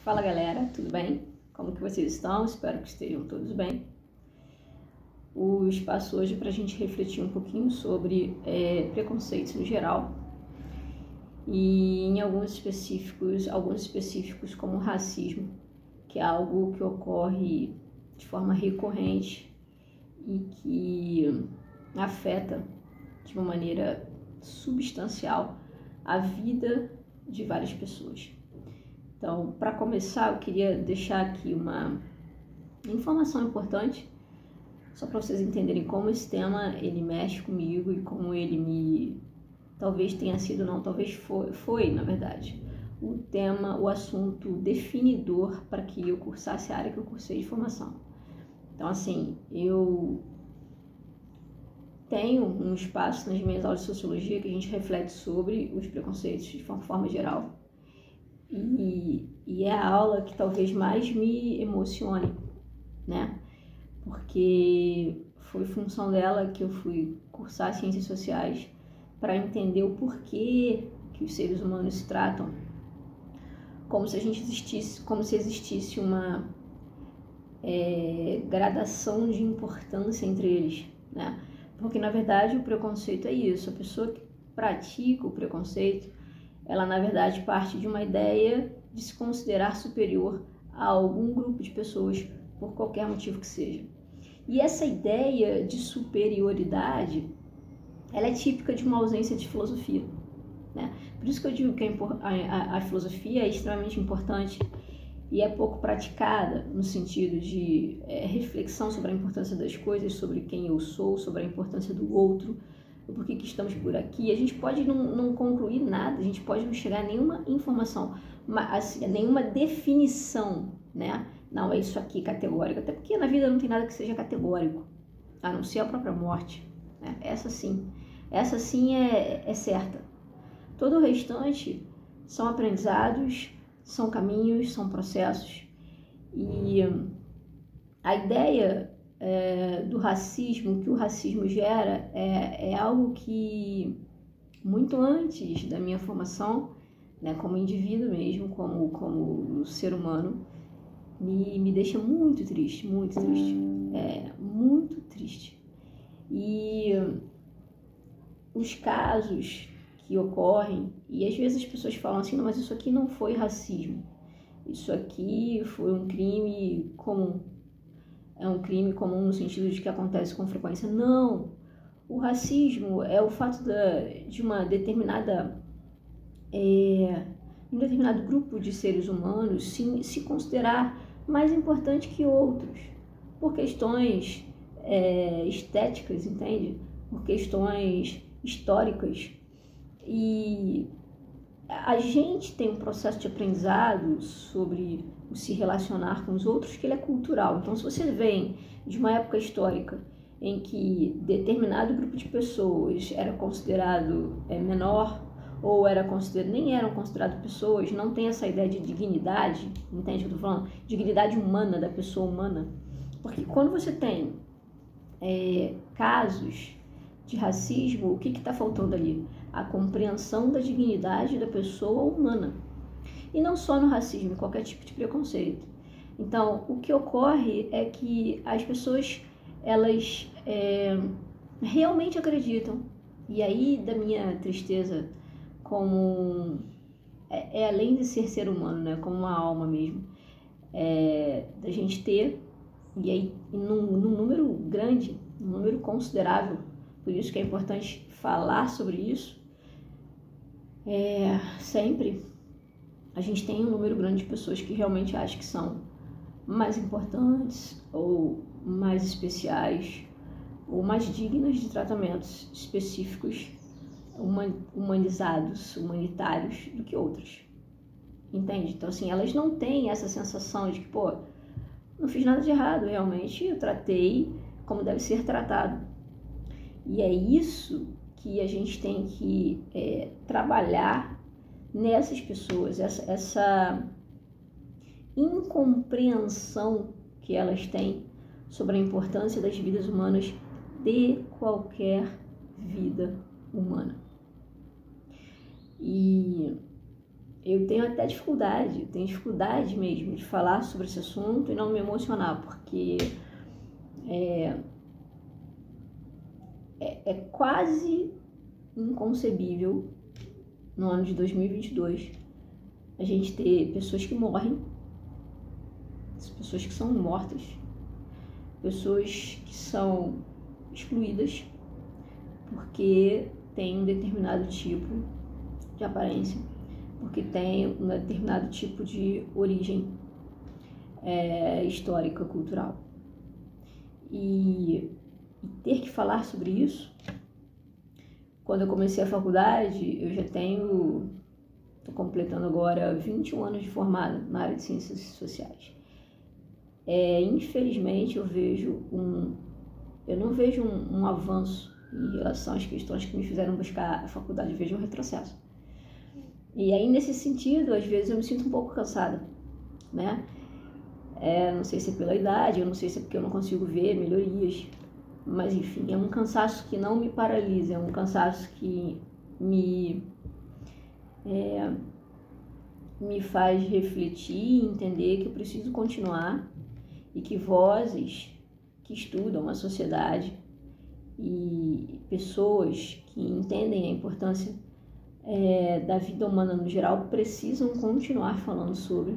Fala galera, tudo bem? Como que vocês estão? Espero que estejam todos bem. O espaço hoje é para a gente refletir um pouquinho sobre preconceitos no geral e em alguns específicos como racismo, que é algo que ocorre de forma recorrente e que afeta de uma maneira substancial a vida de várias pessoas. Então, para começar, eu queria deixar aqui uma informação importante, só para vocês entenderem como esse tema ele mexe comigo e como ele talvez tenha sido, não, talvez foi, na verdade, o assunto definidor para que eu cursasse a área que eu cursei de formação. Então, assim, eu tenho um espaço nas minhas aulas de sociologia que a gente reflete sobre os preconceitos de forma geral. E é a aula que talvez mais me emocione, né? Porque foi função dela que eu fui cursar Ciências Sociais para entender o porquê que os seres humanos se tratam como se existisse uma gradação de importância entre eles, né? Porque na verdade o preconceito é isso, a pessoa que pratica o preconceito, ela na verdade parte de uma ideia de se considerar superior a algum grupo de pessoas por qualquer motivo que seja. E essa ideia de superioridade, ela é típica de uma ausência de filosofia, né? Por isso que eu digo que a filosofia é extremamente importante e é pouco praticada no sentido de reflexão sobre a importância das coisas, sobre quem eu sou, sobre a importância do outro, por que estamos por aqui. A gente pode não concluir nada, a gente pode não chegar a nenhuma informação, assim, nenhuma definição, né? Não, é isso aqui categórico, até porque na vida não tem nada que seja categórico, a não ser a própria morte, né? Essa sim é certa. Todo o restante são aprendizados, são caminhos, são processos. E a ideia do racismo, que o racismo gera, é algo que muito antes da minha formação, né, como indivíduo mesmo, como ser humano, me deixa muito triste, muito triste. E os casos que ocorrem, e às vezes as pessoas falam assim, não, mas isso aqui não foi racismo, isso aqui foi um crime comum. É um crime comum no sentido de que acontece com frequência. Não! O racismo é o fato de um determinado grupo de seres humanos se considerar mais importante que outros, por questões estéticas, entende? Por questões históricas. E a gente tem um processo de aprendizado sobre o se relacionar com os outros que ele é cultural. Então, se você vem de uma época histórica em que determinado grupo de pessoas era considerado menor ou nem eram consideradas pessoas, não tem essa ideia de dignidade, entende o que eu estou falando? Dignidade humana, da pessoa humana. Porque quando você tem casos de racismo, o que está faltando ali? A compreensão da dignidade da pessoa humana. E não só no racismo, em qualquer tipo de preconceito. Então, o que ocorre é que as pessoas, elas realmente acreditam. E aí, da minha tristeza, como além de ser humano, né, como uma alma mesmo, da gente ter, e aí num número grande, num número considerável, por isso que é importante falar sobre isso, sempre a gente tem um número grande de pessoas que realmente acham que são mais importantes ou mais especiais ou mais dignas de tratamentos específicos, humanizados, humanitários do que outras, entende? Então assim, elas não têm essa sensação de que, pô, não fiz nada de errado, realmente eu tratei como deve ser tratado. E é isso que a gente tem que trabalhar nessas pessoas, essa incompreensão que elas têm sobre a importância das vidas humanas, de qualquer vida humana. E eu tenho até dificuldade, mesmo de falar sobre esse assunto e não me emocionar, porque é quase inconcebível no ano de 2022 a gente ter pessoas que morrem, pessoas que são mortas, pessoas que são excluídas porque tem um determinado tipo de aparência, porque tem um determinado tipo de origem histórica, cultural. E ter que falar sobre isso, quando eu comecei a faculdade, eu já estou completando agora 21 anos de formada na área de ciências sociais. Infelizmente, eu não vejo um avanço em relação às questões que me fizeram buscar a faculdade, eu vejo um retrocesso. E aí, nesse sentido, às vezes eu me sinto um pouco cansada, né? Não sei se é pela idade, eu não sei se é porque eu não consigo ver melhorias, mas enfim, é um cansaço que não me paralisa, é um cansaço que me faz refletir e entender que eu preciso continuar e que vozes que estudam a sociedade e pessoas que entendem a importância da vida humana no geral precisam continuar falando sobre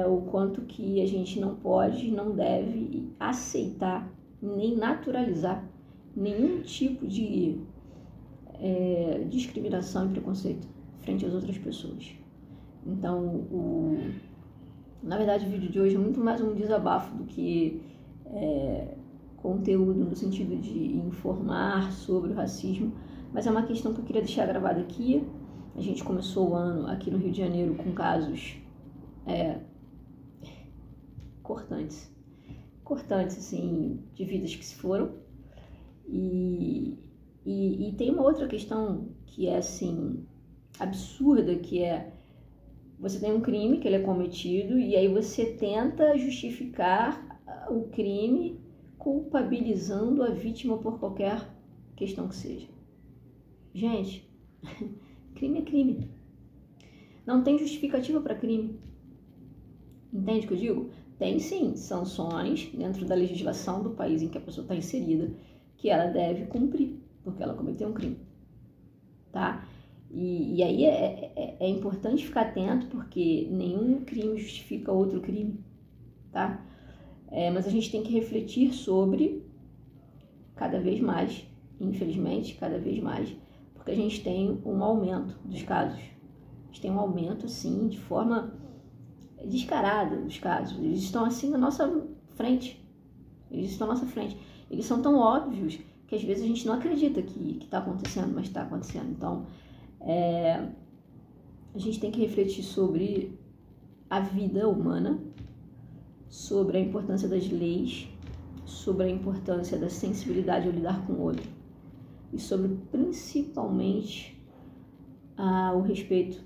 o quanto que a gente não pode, não deve aceitar nem naturalizar nenhum tipo de discriminação e preconceito frente às outras pessoas. Então, na verdade, o vídeo de hoje é muito mais um desabafo do que conteúdo no sentido de informar sobre o racismo, mas é uma questão que eu queria deixar gravada aqui. A gente começou o ano aqui no Rio de Janeiro com casos cortantes, assim, de vidas que se foram. E tem uma outra questão que é, assim, absurda, que é você tem um crime que ele é cometido e aí você tenta justificar o crime culpabilizando a vítima por qualquer questão que seja. Gente, crime é crime. Não tem justificativa para crime. Entende o que eu digo? Tem sim sanções dentro da legislação do país em que a pessoa está inserida que ela deve cumprir, porque ela cometeu um crime. Tá? E aí é importante ficar atento, porque nenhum crime justifica outro crime, tá? Mas a gente tem que refletir sobre, cada vez mais, infelizmente, cada vez mais, porque a gente tem um aumento dos casos. A gente tem um aumento, assim, de forma descarada dos casos. Eles estão, assim, na nossa frente. Eles são tão óbvios que às vezes a gente não acredita que está acontecendo, mas está acontecendo. Então, a gente tem que refletir sobre a vida humana, sobre a importância das leis, sobre a importância da sensibilidade ao lidar com o outro e sobre, principalmente, o respeito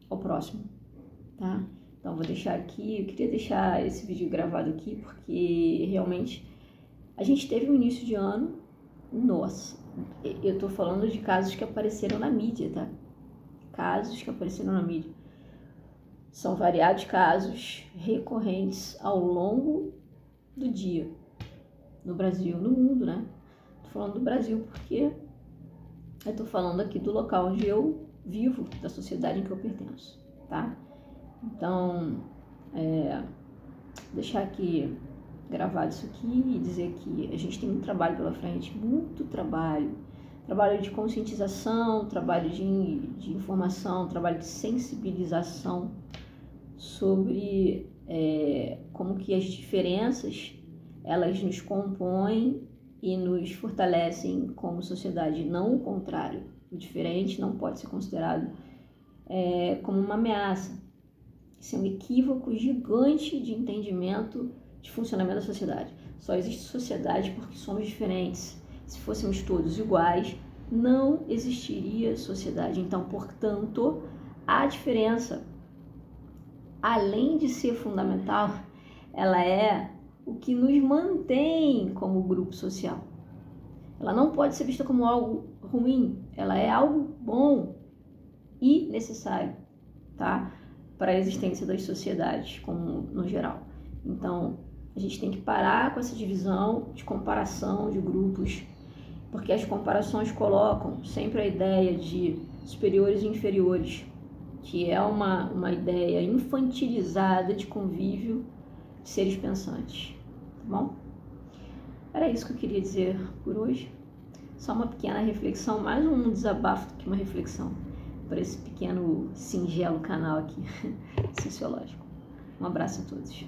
ao próximo, tá? Então, vou deixar aqui, eu queria deixar esse vídeo gravado aqui porque realmente a gente teve um início de ano, nossa, eu tô falando de casos que apareceram na mídia, tá? Casos que apareceram na mídia. São variados casos recorrentes ao longo do dia, no Brasil, no mundo, né? Tô falando do Brasil porque eu tô falando aqui do local onde eu vivo, da sociedade em que eu pertenço, tá? Então, deixar aqui gravado isso aqui e dizer que a gente tem muito trabalho pela frente, muito trabalho de conscientização, trabalho de informação, trabalho de sensibilização sobre como que as diferenças elas nos compõem e nos fortalecem como sociedade, não o contrário. O diferente não pode ser considerado como uma ameaça. Isso é um equívoco gigante de entendimento de funcionamento da sociedade. Só existe sociedade porque somos diferentes. Se fôssemos todos iguais, não existiria sociedade. Então, portanto, a diferença, além de ser fundamental, ela é o que nos mantém como grupo social. Ela não pode ser vista como algo ruim, ela é algo bom. e necessário, tá? Para a existência das sociedades como no geral. Então, a gente tem que parar com essa divisão de comparação de grupos, porque as comparações colocam sempre a ideia de superiores e inferiores, que é uma ideia infantilizada de convívio de seres pensantes, tá bom? Era isso que eu queria dizer por hoje. Só uma pequena reflexão, mais um desabafo do que uma reflexão, para esse pequeno, singelo canal aqui, sociológico. Um abraço a todos.